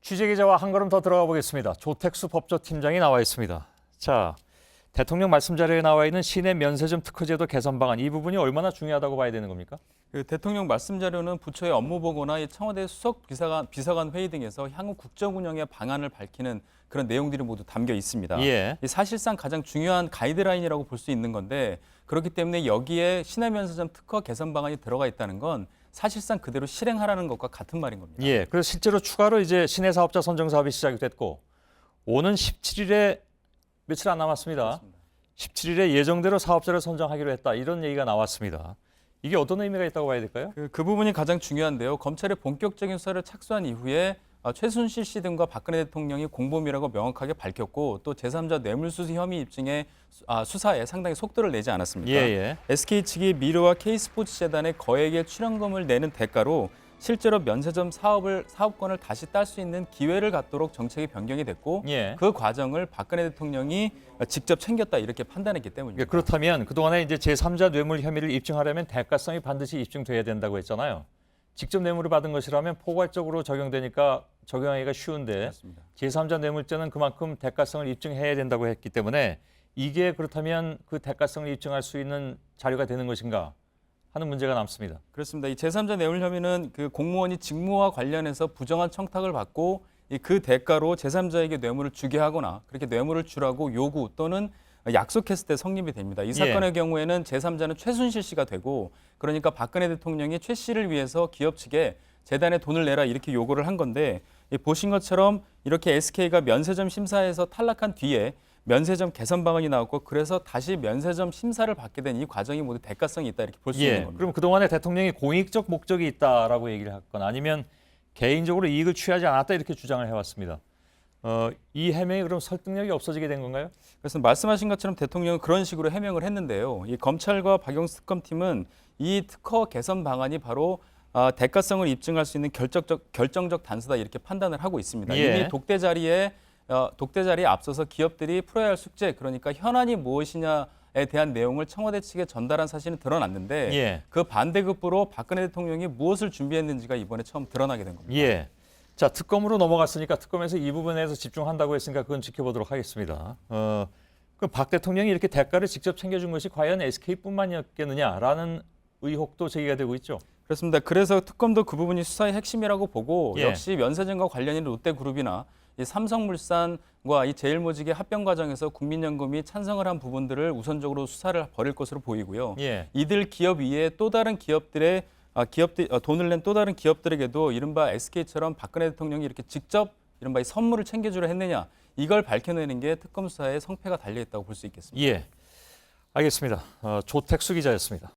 취재기자와 한 걸음 더 들어가 보겠습니다. 조택수 법조팀장이 나와 있습니다. 자, 대통령 말씀 자료에 나와 있는 시내 면세점 특허제도 개선 방안, 이 부분이 얼마나 중요하다고 봐야 되는 겁니까? 대통령 말씀 자료는 부처의 업무 보고나 이 청와대 수석 비서관 회의 등에서 향후 국정 운영의 방안을 밝히는 그런 내용들이 모두 담겨 있습니다. 예. 사실상 가장 중요한 가이드라인이라고 볼 수 있는 건데, 그렇기 때문에 여기에 시내 면세점 특허 개선 방안이 들어가 있다는 건 사실상 그대로 실행하라는 것과 같은 말인 겁니다. 예. 그래서 실제로 추가로 이제 시내 사업자 선정 사업이 시작이 됐고, 오는 17일에 며칠 안 남았습니다. 그렇습니다. 17일에 예정대로 사업자를 선정하기로 했다. 이런 얘기가 나왔습니다. 이게 어떤 의미가 있다고 봐야 될까요? 그 부분이 가장 중요한데요. 검찰이 본격적인 수사를 착수한 이후에 최순실 씨 등과 박근혜 대통령이 공범이라고 명확하게 밝혔고, 또 제3자 뇌물수수 혐의 입증에 수사에 상당히 속도를 내지 않았습니까? 예. SK 측이 미르와 K스포츠재단에 거액의 출연금을 내는 대가로 실제로 면세점 사업권을 다시 딸 수 있는 기회를 갖도록 정책이 변경이 됐고, 예. 그 과정을 박근혜 대통령이 직접 챙겼다 이렇게 판단했기 때문입니다. 그렇다면 그동안에 이제 제3자 뇌물 혐의를 입증하려면 대가성이 반드시 입증돼야 된다고 했잖아요. 직접 뇌물을 받은 것이라면 포괄적으로 적용되니까 적용하기가 쉬운데, 맞습니다. 제3자 뇌물죄는 그만큼 대가성을 입증해야 된다고 했기 때문에 이게 그렇다면 그 대가성을 입증할 수 있는 자료가 되는 것인가 하는 문제가 남습니다. 그렇습니다. 이 제3자 뇌물 혐의는 그 공무원이 직무와 관련해서 부정한 청탁을 받고 그 대가로 제3자에게 뇌물을 주게 하거나 그렇게 뇌물을 주라고 요구 또는 약속했을 때 성립이 됩니다. 이 사건의 경우에는 제3자는 최순실 씨가 되고, 그러니까 박근혜 대통령이 최 씨를 위해서 기업 측에 재단에 돈을 내라 이렇게 요구를 한 건데, 보신 것처럼 이렇게 SK가 면세점 심사에서 탈락한 뒤에 면세점 개선 방안이 나왔고, 그래서 다시 면세점 심사를 받게 된 이 과정이 모두 대가성이 있다 이렇게 볼 수 있는 겁니다. 그럼 그동안에 대통령이 공익적 목적이 있다라고 얘기를 했거나 아니면 개인적으로 이익을 취하지 않았다 이렇게 주장을 해왔습니다. 이 해명이 그럼 설득력이 없어지게 된 건가요? 그래서 말씀하신 것처럼 대통령은 그런 식으로 해명을 했는데요. 이 검찰과 박영수 특검팀은 이 특허 개선 방안이 바로 대가성을 입증할 수 있는 결정적 단서다 이렇게 판단을 하고 있습니다. 예. 이미 독대 자리에 앞서서 기업들이 풀어야 할 숙제, 그러니까 현안이 무엇이냐에 대한 내용을 청와대 측에 전달한 사실은 드러났는데, 그 반대급부로 박근혜 대통령이 무엇을 준비했는지가 이번에 처음 드러나게 된 겁니다. 예. 자, 특검으로 넘어갔으니까 특검에서 이 부분에서 집중한다고 했으니까 그건 지켜보도록 하겠습니다. 그럼 박 대통령이 이렇게 대가를 직접 챙겨준 것이 과연 SK뿐만이었겠느냐라는 의혹도 제기가 되고 있죠. 그렇습니다. 그래서 특검도 그 부분이 수사의 핵심이라고 보고, 예. 역시 면세점과 관련 있는 롯데그룹이나 이 삼성물산과 이 제일모직의 합병 과정에서 국민연금이 찬성을 한 부분들을 우선적으로 수사를 벌일 것으로 보이고요. 예. 이들 기업 이외에 또 다른 돈을 낸 또 다른 기업들에게도 이른바 SK처럼 박근혜 대통령이 이렇게 직접 이른바 이 선물을 챙겨주려 했느냐, 이걸 밝혀내는 게 특검 수사의 성패가 달려 있다고 볼 수 있겠습니다. 예. 알겠습니다. 조택수 기자였습니다.